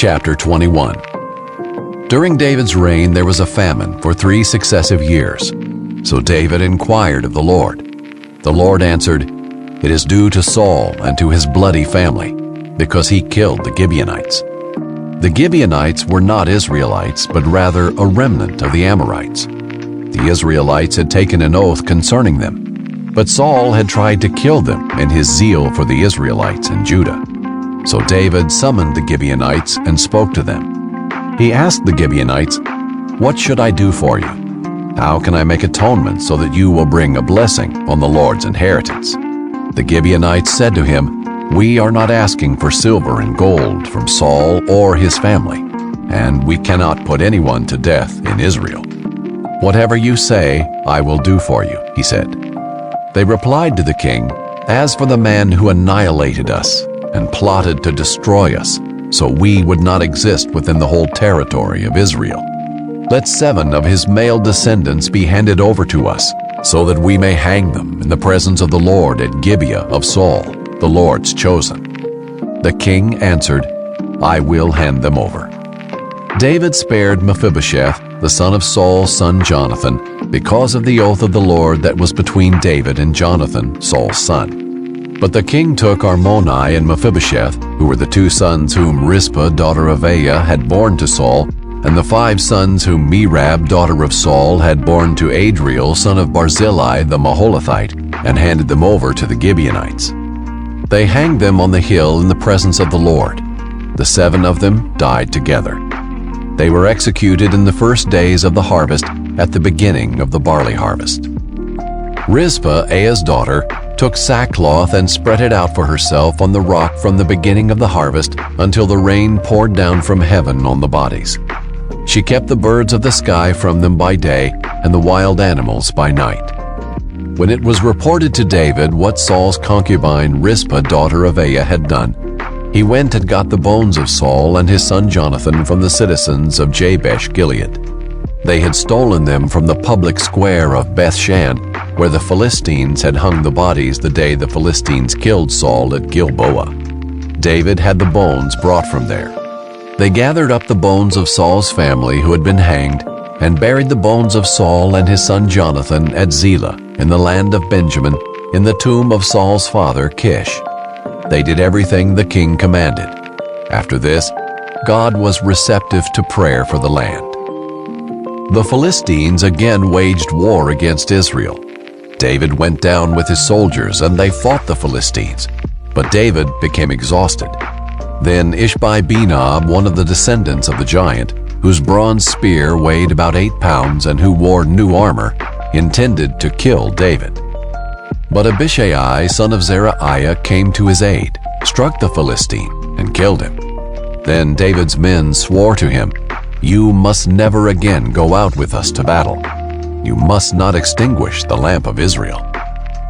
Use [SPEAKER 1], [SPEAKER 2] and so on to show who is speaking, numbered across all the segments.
[SPEAKER 1] Chapter 21. During David's reign there was a famine for 3 successive years. So David inquired of the Lord. The Lord answered, "It is due to Saul and to his bloody family, because he killed the Gibeonites." The Gibeonites were not Israelites, but rather a remnant of the Amorites. The Israelites had taken an oath concerning them, but Saul had tried to kill them in his zeal for the Israelites in Judah. So David summoned the Gibeonites and spoke to them. He asked the Gibeonites, "What should I do for you? How can I make atonement so that you will bring a blessing on the Lord's inheritance?" The Gibeonites said to him, "We are not asking for silver and gold from Saul or his family, and we cannot put anyone to death in Israel. Whatever you say, I will do for you," he said. They replied to the king, "As for the man who annihilated us and plotted to destroy us, so we would not exist within the whole territory of Israel, let 7 of his male descendants be handed over to us, so that we may hang them in the presence of the Lord at Gibeah of Saul, the Lord's chosen." The king answered, "I will hand them over." David spared Mephibosheth, the son of Saul's son Jonathan, because of the oath of the Lord that was between David and Jonathan, Saul's son. But the king took Armoni and Mephibosheth, who were the 2 sons whom Rizpah, daughter of Aiah, had borne to Saul, and the 5 sons whom Merab, daughter of Saul, had borne to Adriel, son of Barzillai the Maholathite, and handed them over to the Gibeonites. They hanged them on the hill in the presence of the Lord. The 7 of them died together. They were executed in the first days of the harvest at the beginning of the barley harvest. Rizpah, Aiah's daughter, took sackcloth and spread it out for herself on the rock from the beginning of the harvest until the rain poured down from heaven on the bodies. She kept the birds of the sky from them by day and the wild animals by night. When it was reported to David what Saul's concubine Rizpah, daughter of Aiah, had done, he went and got the bones of Saul and his son Jonathan from the citizens of Jabesh Gilead. They had stolen them from the public square of Bethshan, where the Philistines had hung the bodies the day the Philistines killed Saul at Gilboa. David had the bones brought from there. They gathered up the bones of Saul's family who had been hanged, and buried the bones of Saul and his son Jonathan at Zelah, in the land of Benjamin, in the tomb of Saul's father Kish. They did everything the king commanded. After this, God was receptive to prayer for the land. The Philistines again waged war against Israel. David went down with his soldiers, and they fought the Philistines, but David became exhausted. Then Ishbi-Benob, one of the descendants of the giant, whose bronze spear weighed about 8 pounds and who wore new armor, intended to kill David. But Abishai, son of Zeruiah, came to his aid, struck the Philistine, and killed him. Then David's men swore to him, "You must never again go out with us to battle. You must not extinguish the lamp of Israel."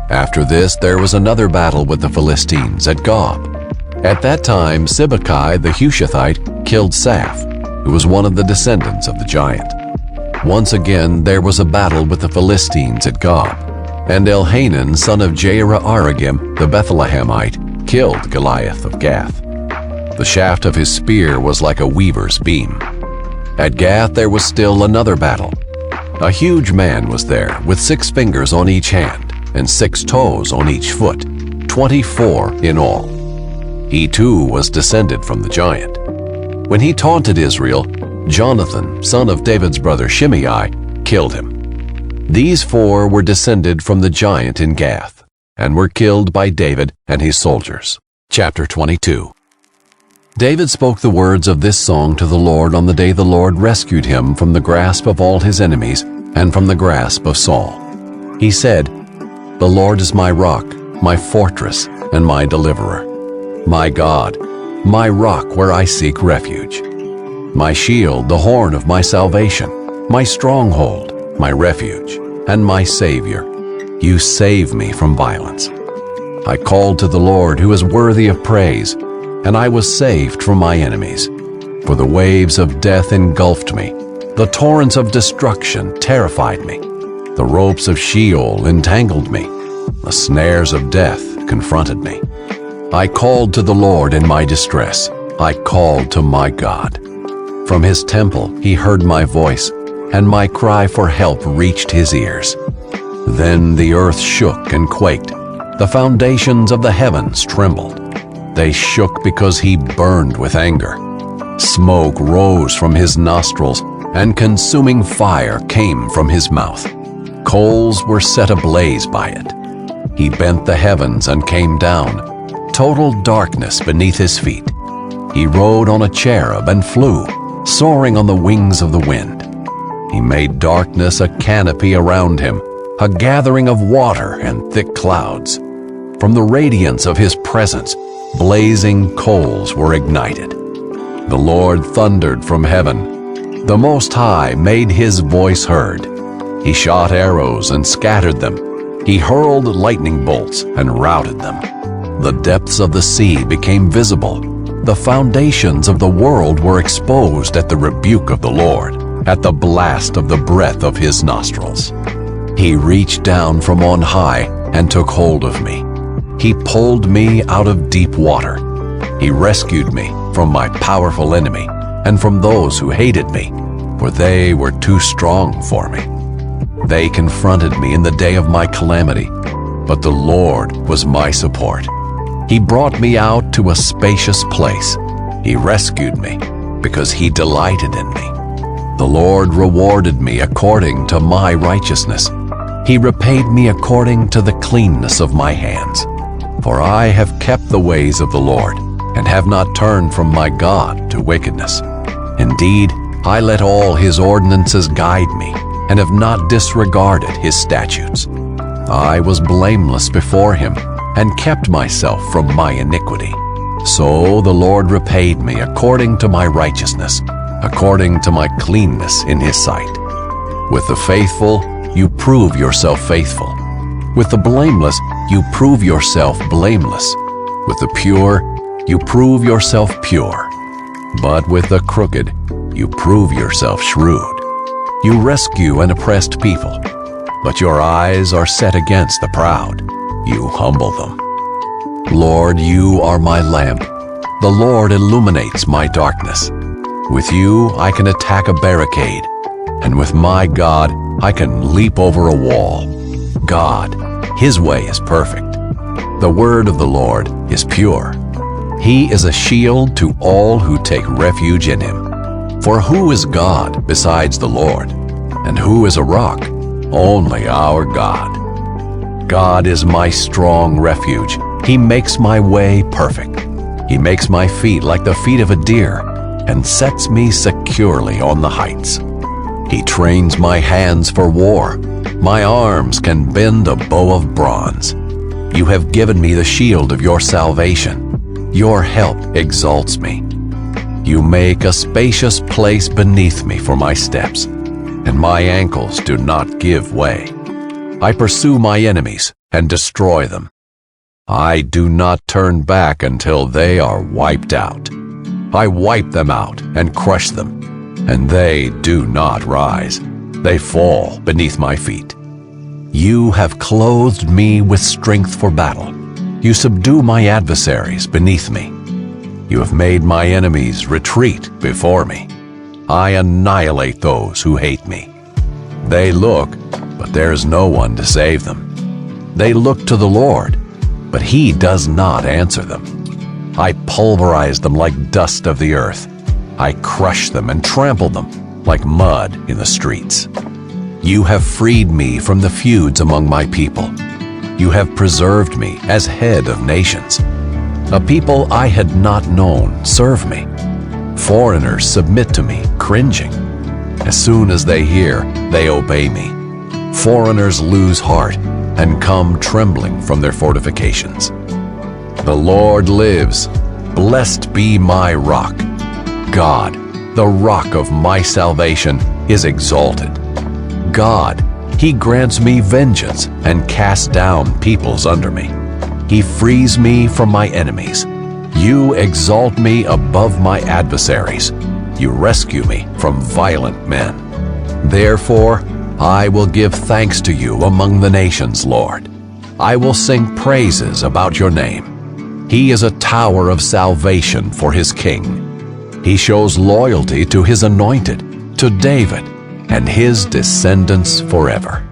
[SPEAKER 1] After this there was another battle with the Philistines at Gob. At that time Sibbecai the Hushathite killed Saph, who was one of the descendants of the giant. Once again there was a battle with the Philistines at Gob, and Elhanan, son of Jairah-Aragim the Bethlehemite, killed Goliath of Gath. The shaft of his spear was like a weaver's beam. At Gath there was still another battle. A huge man was there, with 6 fingers on each hand, and 6 toes on each foot, 24 in all. He too was descended from the giant. When he taunted Israel, Jonathan, son of David's brother Shimei, killed him. These 4 were descended from the giant in Gath, and were killed by David and his soldiers. Chapter 22. David spoke the words of this song to the Lord on the day the Lord rescued him from the grasp of all his enemies and from the grasp of Saul. He said, "The Lord is my rock, my fortress, and my deliverer, my God, my rock where I seek refuge, my shield, the horn of my salvation, my stronghold, my refuge, and my Savior. You save me from violence. I called to the Lord, who is worthy of praise, and I was saved from my enemies. For the waves of death engulfed me. The torrents of destruction terrified me. The ropes of Sheol entangled me. The snares of death confronted me. I called to the Lord in my distress, I called to my God. From his temple he heard my voice, and my cry for help reached his ears. Then the earth shook and quaked. The foundations of the heavens trembled. They shook because he burned with anger. Smoke rose from his nostrils, and consuming fire came from his mouth. Coals were set ablaze by it. He bent the heavens and came down, total darkness beneath his feet. He rode on a cherub and flew, soaring on the wings of the wind. He made darkness a canopy around him, a gathering of water and thick clouds. From the radiance of his presence, blazing coals were ignited. The Lord thundered from heaven. The Most High made his voice heard. He shot arrows and scattered them. He hurled lightning bolts and routed them. The depths of the sea became visible. The foundations of the world were exposed at the rebuke of the Lord, at the blast of the breath of his nostrils. He reached down from on high and took hold of me. He pulled me out of deep water. He rescued me from my powerful enemy and from those who hated me, for they were too strong for me. They confronted me in the day of my calamity, but the Lord was my support. He brought me out to a spacious place. He rescued me because he delighted in me. The Lord rewarded me according to my righteousness. He repaid me according to the cleanness of my hands. For I have kept the ways of the Lord, and have not turned from my God to wickedness. Indeed, I let all his ordinances guide me, and have not disregarded his statutes. I was blameless before him, and kept myself from my iniquity. So the Lord repaid me according to my righteousness, according to my cleanness in his sight. With the faithful, you prove yourself faithful. With the blameless, you prove yourself blameless. With the pure, you prove yourself pure. But with the crooked, you prove yourself shrewd. You rescue an oppressed people, but your eyes are set against the proud. You humble them. Lord, you are my lamp. The Lord illuminates my darkness. With you, I can attack a barricade, and with my God, I can leap over a wall. God, his way is perfect. The word of the Lord is pure. He is a shield to all who take refuge in him. For who is God besides the Lord? And who is a rock? Only our God. God is my strong refuge. He makes my way perfect. He makes my feet like the feet of a deer, and sets me securely on the heights. He trains my hands for war. My arms can bend a bow of bronze. You have given me the shield of your salvation. Your help exalts me. You make a spacious place beneath me for my steps, and my ankles do not give way. I pursue my enemies and destroy them. I do not turn back until they are wiped out. I wipe them out and crush them, and they do not rise. They fall beneath my feet. You have clothed me with strength for battle. You subdue my adversaries beneath me. You have made my enemies retreat before me. I annihilate those who hate me. They look, but there is no one to save them. They look to the Lord, but he does not answer them. I pulverize them like dust of the earth. I crush them and trample them like mud in the streets. You have freed me from the feuds among my people. You have preserved me as head of nations. A people I had not known serve me. Foreigners submit to me, cringing. As soon as they hear, they obey me. Foreigners lose heart and come trembling from their fortifications. The Lord lives. Blessed be my rock. God, the rock of my salvation, is exalted. God, he grants me vengeance and casts down peoples under me. He frees me from my enemies. You exalt me above my adversaries. You rescue me from violent men. Therefore, I will give thanks to you among the nations, Lord. I will sing praises about your name. He is a tower of salvation for his king. He shows loyalty to his anointed, to David, and his descendants forever.